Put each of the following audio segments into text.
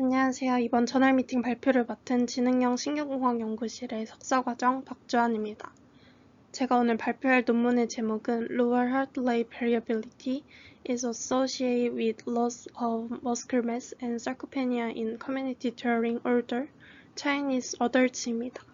안녕하세요. 이번 저널 미팅 발표를 맡은 지능형 신경공학 연구실의 석사과정 박주환입니다. 제가 오늘 발표할 논문의 제목은 Lower heart rate variability is associated with loss of muscle mass and sarcopenia in community during older Chinese adults입니다.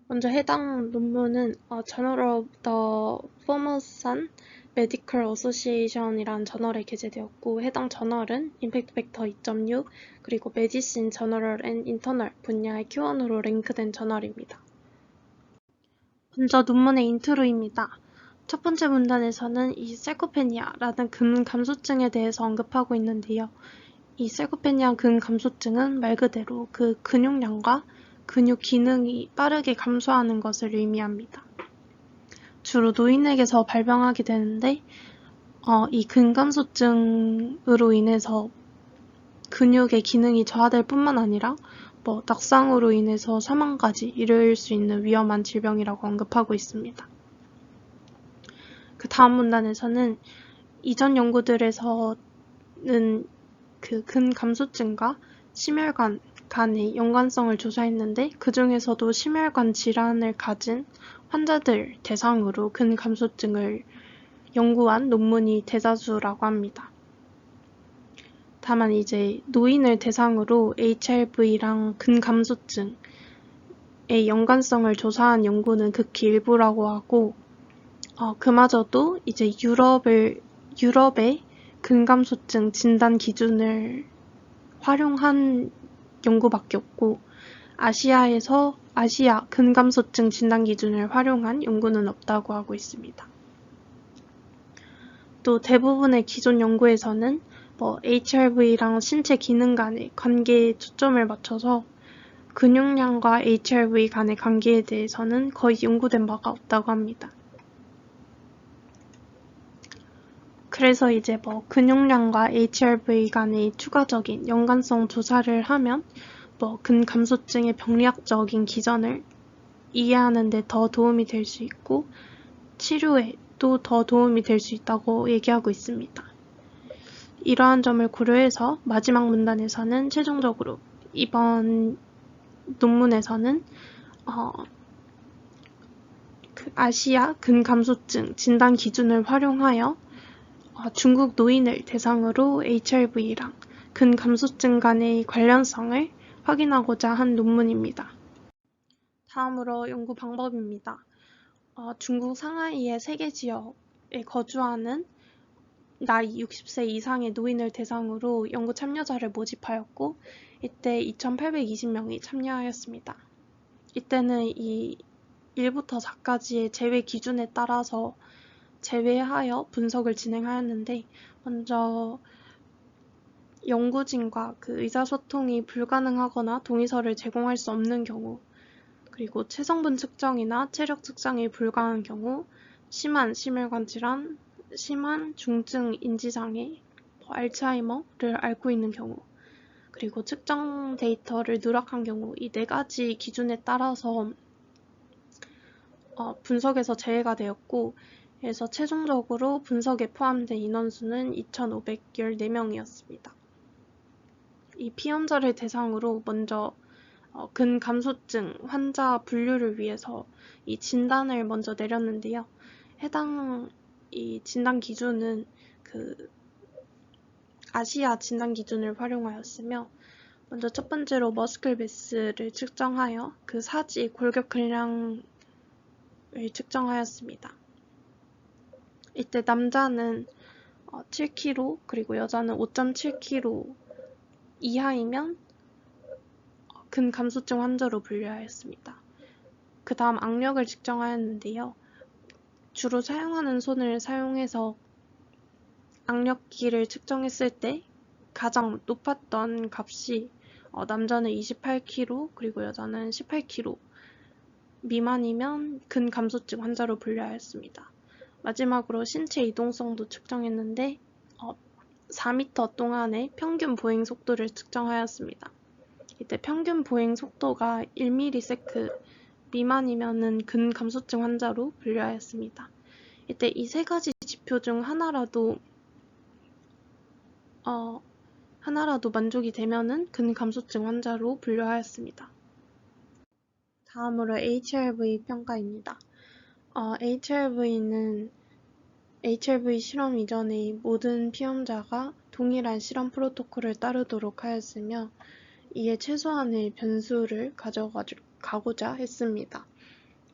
먼저 해당 논문은 Journal of the Formosan Medical Association이라는 저널에 게재되었고 해당 저널은 임팩트 팩터 2.6 그리고 메디신 저널 앤 인터널 분야의 Q1으로 랭크된 저널입니다. 먼저 논문의 인트로입니다. 첫 번째 문단에서는 이 sarcopenia라는 근감소증에 대해서 언급하고 있는데요. 이 sarcopenia 근감소증은 말 그대로 그 근육량과 근육 기능이 빠르게 감소하는 것을 의미합니다. 주로 노인에게서 발병하게 되는데 이 근감소증으로 인해서 근육의 기능이 저하될 뿐만 아니라 낙상으로 인해서 사망까지 이를 수 있는 위험한 질병이라고 언급하고 있습니다. 그 다음 문단에서는 이전 연구들에서는 그 근감소증과 심혈관 간의 연관성을 조사했는데 그 중에서도 심혈관 질환을 가진 환자들 대상으로 근감소증을 연구한 논문이 대다수라고 합니다. 다만 이제 노인을 대상으로 HRV랑 근감소증의 연관성을 조사한 연구는 극히 일부라고 하고 그마저도 이제 유럽의 근감소증 진단 기준을 활용한 연구밖에 없고 아시아 근감소증 진단 기준을 활용한 연구는 없다고 하고 있습니다. 또 대부분의 기존 연구에서는 HRV랑 신체 기능 간의 관계에 초점을 맞춰서 근육량과 HRV 간의 관계에 대해서는 거의 연구된 바가 없다고 합니다. 그래서 이제 근육량과 HRV 간의 추가적인 연관성 조사를 하면 근감소증의 병리학적인 기전을 이해하는 데 더 도움이 될 수 있고 치료에 또 더 도움이 될 수 있다고 얘기하고 있습니다. 이러한 점을 고려해서 마지막 문단에서는 최종적으로 이번 논문에서는 그 아시아 근감소증 진단 기준을 활용하여 중국 노인을 대상으로 HRV랑 근감소증 간의 관련성을 확인하고자 한 논문입니다. 다음으로 연구 방법입니다. 중국 상하이의 3개 지역에 거주하는 나이 60세 이상의 노인을 대상으로 연구 참여자를 모집하였고 이때 2,820명이 참여하였습니다. 이때는 이 1부터 4까지의 제외 기준에 따라서 제외하여 분석을 진행하였는데 먼저 연구진과 그 의사소통이 불가능하거나 동의서를 제공할 수 없는 경우 그리고 체성분 측정이나 체력 측정이 불가한 경우 심한 심혈관 질환, 심한 중증 인지장애, 알츠하이머를 앓고 있는 경우 그리고 측정 데이터를 누락한 경우 이 4가지 기준에 따라서 분석에서 제외가 되었고 그래서 최종적으로 분석에 포함된 인원수는 2,514명이었습니다. 이 피험자를 대상으로 먼저 근감소증 환자 분류를 위해서 이 진단을 먼저 내렸는데요. 해당 이 진단 기준은 그 아시아 진단 기준을 활용하였으며 먼저 첫 번째로 머스클 매스를 측정하여 그 사지 골격 근량을 측정하였습니다. 이때 남자는 7kg 그리고 여자는 5.7kg 이하이면 근감소증 환자로 분류하였습니다. 그 다음 악력을 측정하였는데요. 주로 사용하는 손을 사용해서 악력기를 측정했을 때 가장 높았던 값이 남자는 28kg 그리고 여자는 18kg 미만이면 근감소증 환자로 분류하였습니다. 마지막으로 신체 이동성도 측정했는데 4m 동안의 평균 보행 속도를 측정하였습니다. 이때 평균 보행 속도가 1ms 미만이면은 근감소증 환자로 분류하였습니다. 이때 이 3가지 지표 중 하나라도 하나라도 만족이 되면은 근감소증 환자로 분류하였습니다. 다음으로 HRV 평가입니다. HRV 실험 이전의 모든 피험자가 동일한 실험 프로토콜을 따르도록 하였으며 이에 최소한의 변수를 가져가고자 했습니다.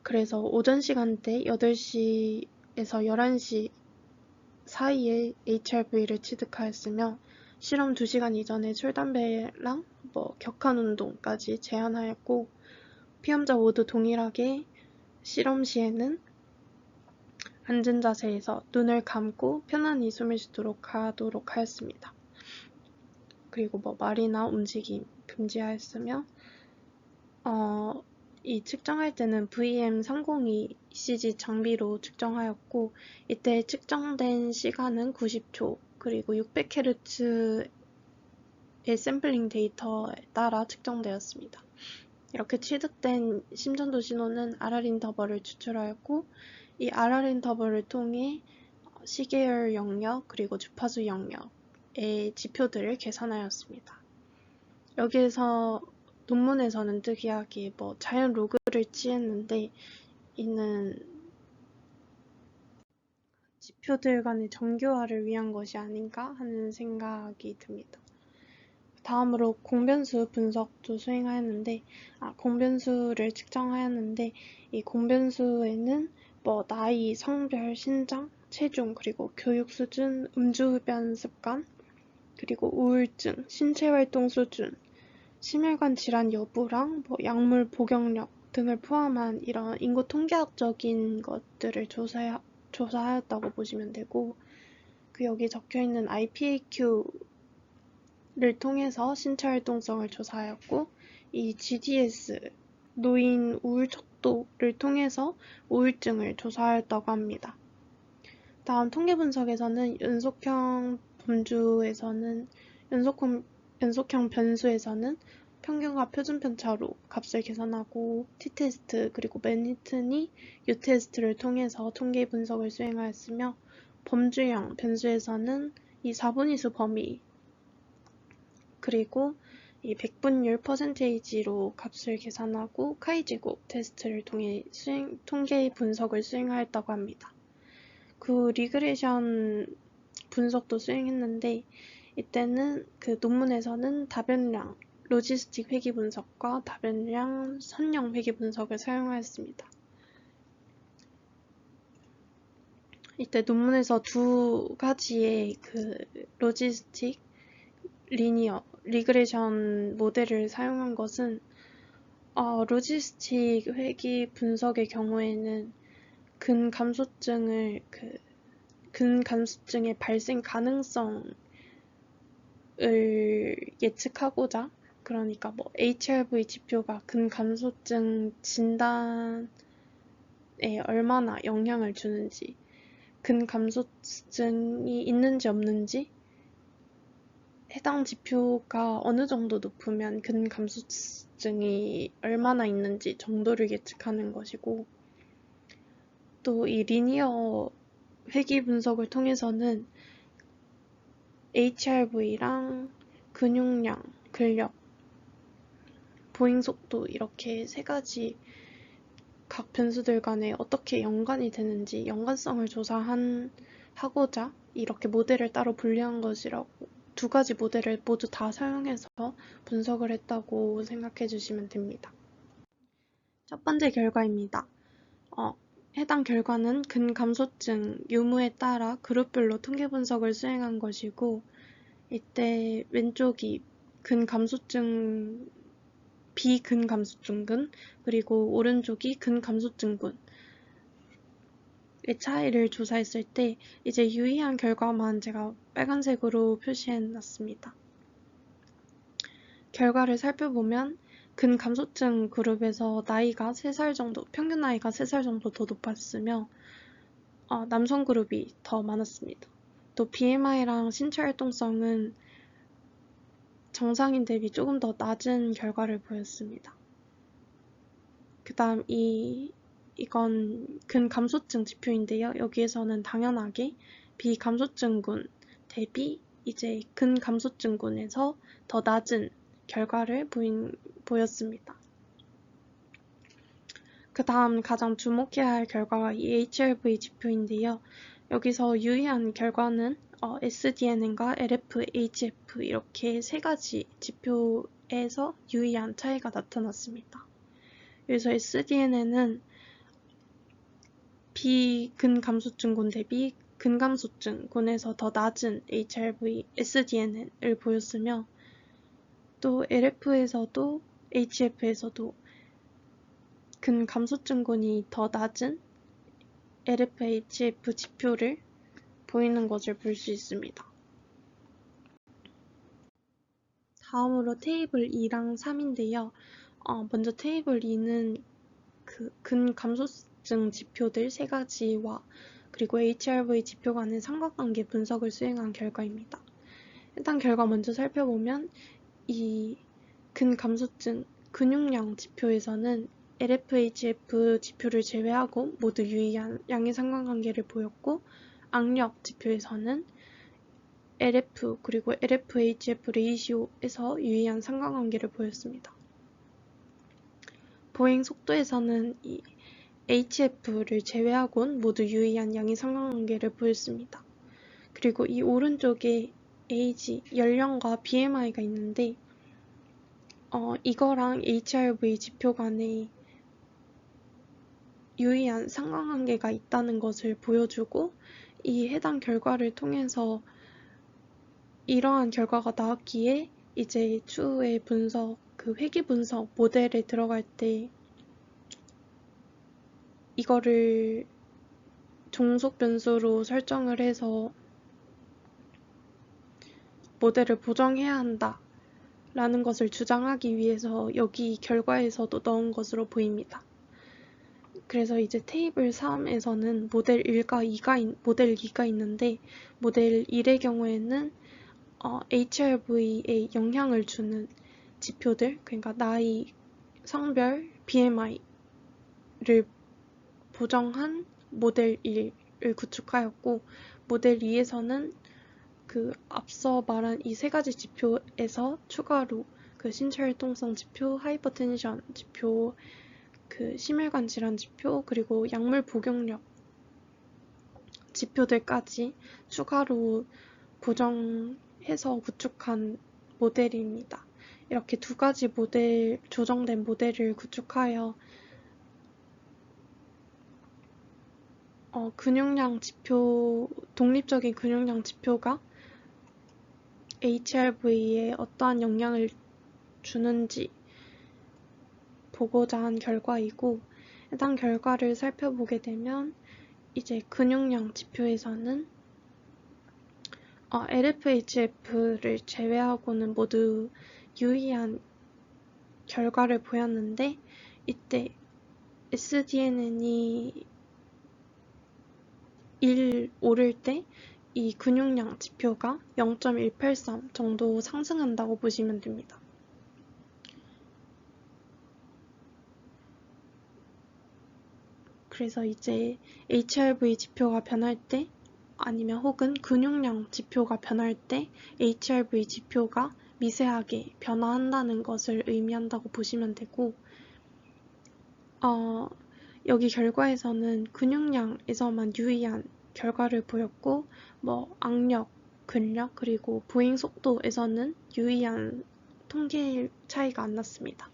그래서 오전 시간대 8시에서 11시 사이에 HRV를 취득하였으며 실험 2시간 이전에 술, 담배랑 격한 운동까지 제한하였고 피험자 모두 동일하게 실험 시에는 앉은 자세에서 눈을 감고 편안히 숨을 쉬도록 하도록 하였습니다. 그리고 말이나 움직임 금지하였으며 이 측정할 때는 VM302 ECG 장비로 측정하였고 이때 측정된 시간은 90초 그리고 600Hz의 샘플링 데이터에 따라 측정되었습니다. 이렇게 취득된 심전도 신호는 RR 인터벌을 추출하였고 이 RR 인터벌을 통해 시계열 영역 그리고 주파수 영역의 지표들을 계산하였습니다. 여기에서 논문에서는 특이하게 자연 로그를 취했는데 이는 지표들 간의 정교화를 위한 것이 아닌가 하는 생각이 듭니다. 다음으로 공변수 분석도 수행하였는데 공변수를 측정하였는데 이 공변수에는 나이, 성별, 신장, 체중, 그리고 교육 수준, 음주흡연 습관, 그리고 우울증, 신체활동 수준, 심혈관 질환 여부랑 약물 복용력 등을 포함한 이런 인구 통계학적인 것들을 조사하였다고 보시면 되고 여기 적혀있는 IPAQ를 통해서 신체 활동성을 조사하였고 이 GDS 노인 우울 척도를 통해서 우울증을 조사하였다고 합니다. 다음 통계 분석에서는 연속형 변수에서는 평균과 표준 편차로 값을 계산하고 t테스트 그리고 맨히튼이 u테스트를 통해서 통계 분석을 수행하였으며 범주형 변수에서는 이 4분위수 범위 그리고 이 백분율 퍼센테이지로 값을 계산하고 카이제곱 테스트를 통해 통계 분석을 수행하였다고 합니다. 리그레션 분석도 수행했는데 이때는 논문에서는 다변량 로지스틱 회귀 분석과 다변량 선형 회귀 분석을 사용하였습니다. 이때 논문에서 두 가지의 로지스틱 리니어 리그레션 모델을 사용한 것은 로지스틱 회귀 분석의 경우에는 근감소증의 발생 가능성을 예측하고자 그러니까 HRV 지표가 근감소증 진단에 얼마나 영향을 주는지 근감소증이 있는지 없는지 해당 지표가 어느 정도 높으면 근감소증이 얼마나 있는지 정도를 예측하는 것이고 또 이 리니어 회귀 분석을 통해서는 HRV랑 근육량, 근력, 보행 속도 이렇게 세 가지 각 변수들 간에 어떻게 연관이 되는지 연관성을 조사하고자 이렇게 모델을 따로 분리한 것이라고 두 가지 모델을 모두 다 사용해서 분석을 했다고 생각해 주시면 됩니다. 첫 번째 결과입니다. 해당 결과는 근감소증 유무에 따라 그룹별로 통계 분석을 수행한 것이고 이때 왼쪽이 비근감소증군 그리고 오른쪽이 근감소증군의 차이를 조사했을 때 이제 유의한 결과만 제가 빨간색으로 표시해 놨습니다. 결과를 살펴보면 근감소증 그룹에서 나이가 3살 정도, 평균 나이가 3살 정도 더 높았으며 남성 그룹이 더 많았습니다. 또 BMI랑 신체 활동성은 정상인 대비 조금 더 낮은 결과를 보였습니다. 그 다음 이건 근감소증 지표인데요. 여기에서는 당연하게 비감소증군 대비 이제 근감소증군에서 더 낮은 결과를 보였습니다. 그 다음 가장 주목해야 할 결과가 이 HRV 지표인데요. 여기서 유의한 결과는 SDNN과 LF-HF 이렇게 세 가지 지표에서 유의한 차이가 나타났습니다. 여기서 SDNN은 비근감소증군 대비 근감소증군에서 더 낮은 HRV, SDNN을 보였으며 또 LF에서도 HF에서도 근감소증군이 더 낮은 LF-HF 지표를 보이는 것을 볼 수 있습니다. 다음으로 테이블 2랑 3인데요. 먼저 테이블 2는 그 근감소증 지표들 3가지와 그리고 HRV 지표 간의 삼각관계 분석을 수행한 결과입니다. 일단 결과 먼저 살펴보면 이 근감소증 근육량 지표에서는 LF-HF 지표를 제외하고 모두 유의한 양의 상관관계를 보였고 악력 지표에서는 LF 그리고 LF-HF 레이시오에서 유의한 상관관계를 보였습니다. 보행 속도에서는 이 HF를 제외하곤 모두 유의한 양의 상관관계를 보였습니다. 그리고 이 오른쪽에 에이지, 연령과 BMI가 있는데 이거랑 HRV 지표 간의 유의한 상관관계가 있다는 것을 보여주고 이 해당 결과를 통해서 이러한 결과가 나왔기에 이제 추후에 분석, 그 회귀 분석 모델에 들어갈 때 이거를 종속 변수로 설정을 해서 모델을 보정해야 한다 라는 것을 주장하기 위해서 여기 결과에서도 넣은 것으로 보입니다. 그래서 이제 테이블 3에서는 모델 2가 있는데 모델 1의 경우에는 HRV에 영향을 주는 지표들, 그러니까 나이, 성별, BMI를 보정한 모델 1을 구축하였고 모델 2에서는 그 앞서 말한 이 3가지 지표에서 추가로 그 신체 활동성 지표, 하이퍼텐션 지표, 그 심혈관 질환 지표, 그리고 약물 복용력 지표들까지 추가로 고정해서 구축한 모델입니다. 이렇게 2가지 조정된 모델을 구축하여 근육량 지표, 독립적인 근육량 지표가 HRV에 어떠한 영향을 주는지 보고자 한 결과이고 해당 결과를 살펴보게 되면 이제 근육량 지표에서는 LFHF를 제외하고는 모두 유의한 결과를 보였는데 이때 SDNN이 1 오를 때 이 근육량 지표가 0.183 정도 상승한다고 보시면 됩니다. 그래서 이제 HRV 지표가 변할 때 아니면 혹은 근육량 지표가 변할 때 HRV 지표가 미세하게 변화한다는 것을 의미한다고 보시면 되고 여기 결과에서는 근육량에서만 유의한 결과를 보였고 악력, 근력, 그리고 보행 속도에서는 유의한 통계 차이가 안 났습니다.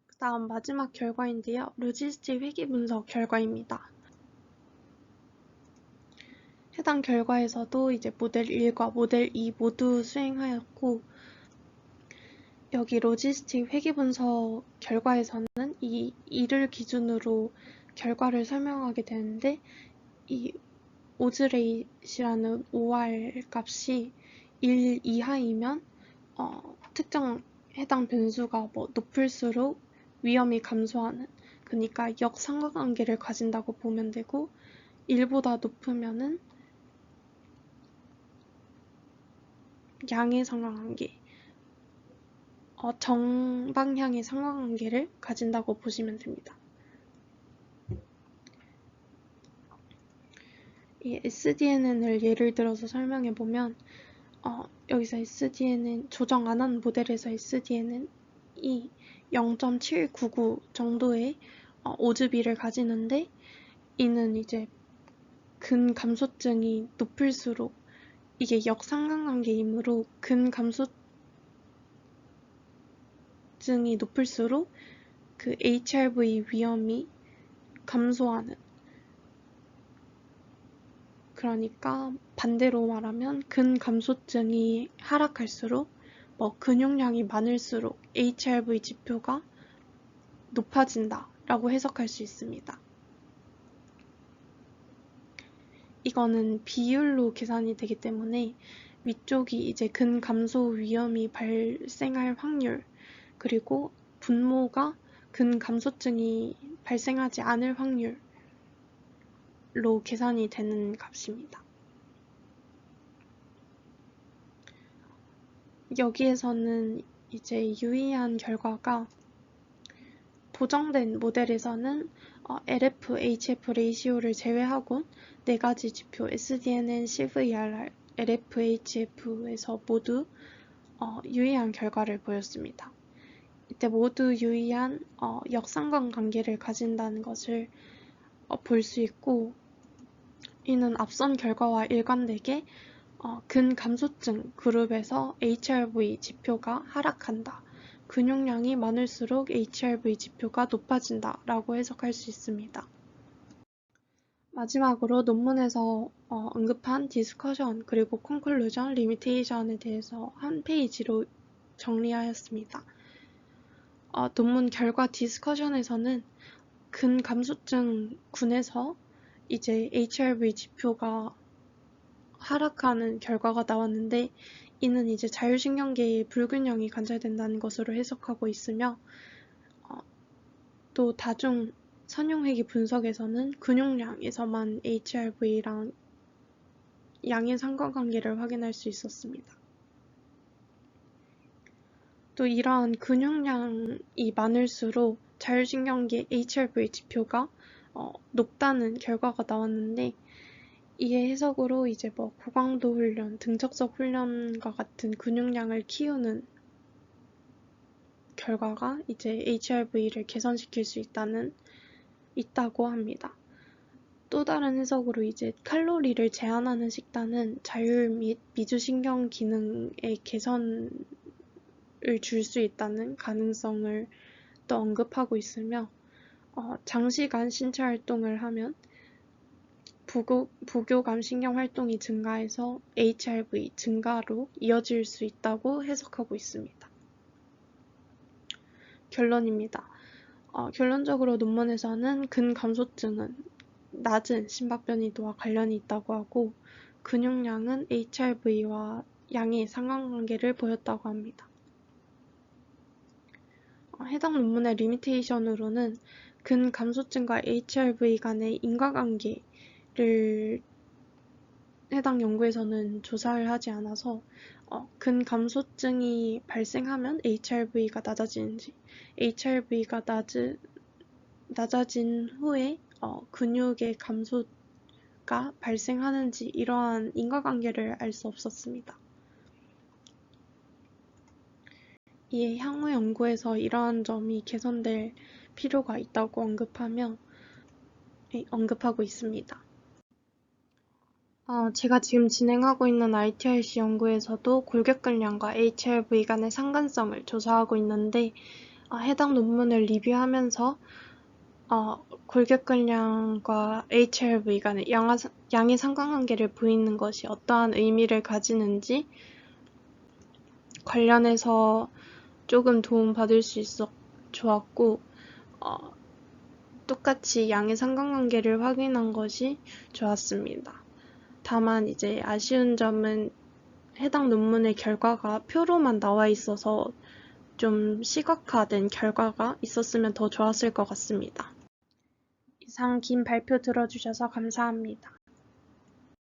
그 다음 마지막 결과인데요. 로지스틱 회귀 분석 결과입니다. 해당 결과에서도 이제 모델 1과 모델 2 모두 수행하였고 여기 로지스틱 회귀 분석 결과에서는 이 2를 기준으로 결과를 설명하게 되는데 이 오즈레이시라는 OR 값이 1 이하이면 특정 해당 변수가 높을수록 위험이 감소하는, 그러니까 역삼각관계를 가진다고 보면 되고 1보다 높으면은 양의 상관관계, 정방향의 상관관계를 가진다고 보시면 됩니다. 이 SDNN을 예를 들어서 설명해 보면 여기서 SDNN 조정 안 한 모델에서 SDNN이 0.799 정도의 오즈비를 가지는데 이는 이제 근감소증이 높을수록 이게 역상관관계이므로 근감소증이 높을수록 그 HRV 위험이 감소하는, 그러니까 반대로 말하면 근감소증이 하락할수록 근육량이 많을수록 HRV 지표가 높아진다 라고 해석할 수 있습니다. 이거는 비율로 계산이 되기 때문에 위쪽이 이제 근감소 위험이 발생할 확률, 그리고 분모가 근감소증이 발생하지 않을 확률로 계산이 되는 값입니다. 여기에서는 이제 유의한 결과가 보정된 모델에서는 LF, HF 레이시오를 제외하고 4가지 지표 SDNN, CVRR, LF, HF에서 모두 유의한 결과를 보였습니다. 이때 모두 유의한 역상관관계를 가진다는 것을 볼 수 있고, 이는 앞선 결과와 일관되게 근감소증 그룹에서 HRV 지표가 하락한다, 근육량이 많을수록 HRV 지표가 높아진다 라고 해석할 수 있습니다. 마지막으로 논문에서 언급한 디스커션 그리고 콘클루전, 리미테이션에 대해서 한 페이지로 정리하였습니다. 논문 결과 디스커션에서는 근감소증 군에서 이제 HRV 지표가 하락하는 결과가 나왔는데, 이는 이제 자율신경계의 불균형이 관찰된다는 것으로 해석하고 있으며, 또 다중 선용회귀 분석에서는 근육량에서만 HRV랑 양의 상관관계를 확인할 수 있었습니다. 또 이러한 근육량이 많을수록 자율신경계 HRV 지표가 높다는 결과가 나왔는데, 이의 해석으로 이제 고강도 훈련, 등척석 훈련과 같은 근육량을 키우는 결과가 이제 HRV를 개선시킬 수 있다고 합니다. 또 다른 해석으로 이제 칼로리를 제한하는 식단은 자율 및 미주신경 기능의 개선을 줄 수 있다는 가능성을 또 언급하고 있으며, 장시간 신체 활동을 하면 부교감 신경 활동이 증가해서 HRV 증가로 이어질 수 있다고 해석하고 있습니다. 결론입니다. 결론적으로 논문에서는 근감소증은 낮은 심박 변이도와 관련이 있다고 하고, 근육량은 HRV와 양의 상관관계를 보였다고 합니다. 해당 논문의 리미테이션으로는 근감소증과 HRV 간의 인과관계를 해당 연구에서는 조사를 하지 않아서 근감소증이 발생하면 HRV가 낮아지는지, HRV가 낮아진 후에 근육의 감소가 발생하는지, 이러한 인과관계를 알 수 없었습니다. 이에 향후 연구에서 이러한 점이 개선될 필요가 있다고 언급하고 있습니다. 제가 지금 진행하고 있는 ITRC 연구에서도 골격근량과 HRV 간의 상관성을 조사하고 있는데, 해당 논문을 리뷰하면서 골격근량과 HRV 간의 양의 상관관계를 보이는 것이 어떠한 의미를 가지는지 관련해서 조금 도움받을 수 있어 좋았고, 똑같이 양의 상관관계를 확인한 것이 좋았습니다. 다만 이제 아쉬운 점은 해당 논문의 결과가 표로만 나와 있어서 좀 시각화된 결과가 있었으면 더 좋았을 것 같습니다. 이상 긴 발표 들어주셔서 감사합니다.